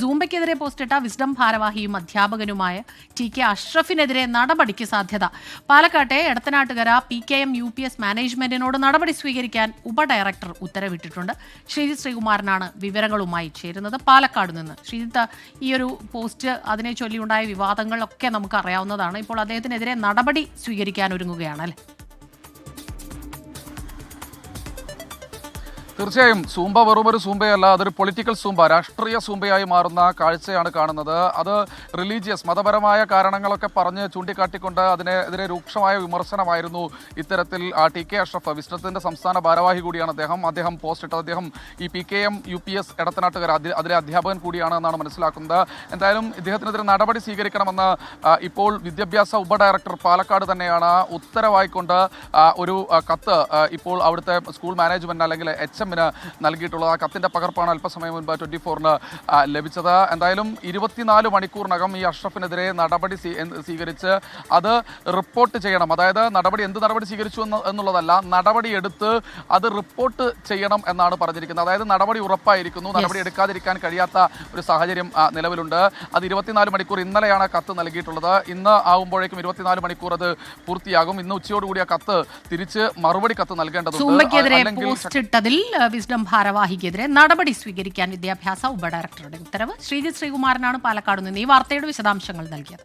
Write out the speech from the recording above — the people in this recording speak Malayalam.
സൂംബയ്ക്കെതിരെ പോസ്റ്റിട്ട വിസ്ഡം ഭാരവാഹിയും അധ്യാപകനുമായ ടി.കെ. അഷ്റഫിനെതിരെ നടപടിക്ക് സാധ്യത. പാലക്കാട്ടെ എടത്തനാട്ടുകര PKM UPS മാനേജ്മെന്റിനോട് നടപടി സ്വീകരിക്കാൻ ഉപഡയറക്ടർ ഉത്തരവിട്ടിട്ടുണ്ട്. ശ്രീജിത്ത് ശ്രീകുമാരനാണ് വിവരങ്ങളുമായി ചേരുന്നത് പാലക്കാട് നിന്ന്. ശ്രീജിത്ത്, ഈ ഒരു പോസ്റ്റ് അതിനെ ചൊല്ലിയുണ്ടായ വിവാദങ്ങളൊക്കെ നമുക്ക് അറിയാവുന്നതാണ്. ഇപ്പോൾ അദ്ദേഹത്തിനെതിരെ നടപടി സ്വീകരിക്കാൻ ഒരുങ്ങുകയാണ് അല്ലേ? തീർച്ചയായും സൂംബ വെറുമൊരു സൂംബയല്ല, അതൊരു പൊളിറ്റിക്കൽ സൂംബ, രാഷ്ട്രീയ സൂംബയായി മാറുന്ന കാഴ്ചയാണ് കാണുന്നത്. അത് റിലീജിയസ് മതപരമായ കാരണങ്ങളൊക്കെ പറഞ്ഞ് ചൂണ്ടിക്കാട്ടിക്കൊണ്ട് അതിനെതിരെ രൂക്ഷമായ വിമർശനമായിരുന്നു ഇത്തരത്തിൽ ടി.കെ. അഷ്റഫ്, വിസ്ഡത്തിന്റെ സംസ്ഥാന ഭാരവാഹി കൂടിയാണ് അദ്ദേഹം പോസ്റ്റ് ഇട്ടത്. അദ്ദേഹം ഈ PKM UPS എടത്തനാട്ടുകര അതിലെ അധ്യാപകൻ കൂടിയാണ് എന്നാണ് മനസ്സിലാക്കുന്നത്. എന്തായാലും ഇദ്ദേഹത്തിനെതിരെ നടപടി സ്വീകരിക്കണമെന്ന് ഇപ്പോൾ വിദ്യാഭ്യാസ ഉപഡയറക്ടർ പാലക്കാട് തന്നെയാണ് ഉത്തരവായിക്കൊണ്ട് ഒരു കത്ത് ഇപ്പോൾ അവിടുത്തെ സ്കൂൾ മാനേജ്മെന്റ് അല്ലെങ്കിൽ HM നൽകിയിട്ടുള്ളത്. ആ കത്തിന്റെ പകർപ്പാണ് അല്പസമയം മുൻപ് 24-ന് ലഭിച്ചത്. എന്തായാലും 24 മണിക്കൂറിനകം ഈ അഷ്റഫിനെതിരെ നടപടി സ്വീകരിച്ച് അത് റിപ്പോർട്ട് ചെയ്യണം. അതായത് എന്ത് നടപടി സ്വീകരിച്ചു എന്നുള്ളതല്ല, നടപടി എടുത്ത് അത് റിപ്പോർട്ട് ചെയ്യണം എന്നാണ് പറഞ്ഞിരിക്കുന്നത്. അതായത് നടപടി ഉറപ്പായിരിക്കുന്നു, നടപടി എടുക്കാതിരിക്കാൻ കഴിയാത്ത ഒരു സാഹചര്യം നിലവിലുണ്ട്. അത് 24 മണിക്കൂർ, ഇന്നലെയാണ് കത്ത് നൽകിയിട്ടുള്ളത്. ഇന്ന് ആകുമ്പോഴേക്കും 24 മണിക്കൂർ അത് പൂർത്തിയാകും. ഇന്ന് ഉച്ചയോടുകൂടി ആ കത്ത് തിരിച്ച് മറുപടി കത്ത് നൽകേണ്ടതുണ്ട്. വിസ്ഡം ഭാരവാഹിക്കെതിരെ നടപടി സ്വീകരിക്കാൻ വിദ്യാഭ്യാസ ഉപഡയറക്ടറുടെ ഉത്തരവ്. ശ്രീജിത്ത് ശ്രീകുമാരനാണ് പാലക്കാട് നിന്ന് ഈ വാർത്തയുടെ വിശദാംശങ്ങൾ നൽകിയത്.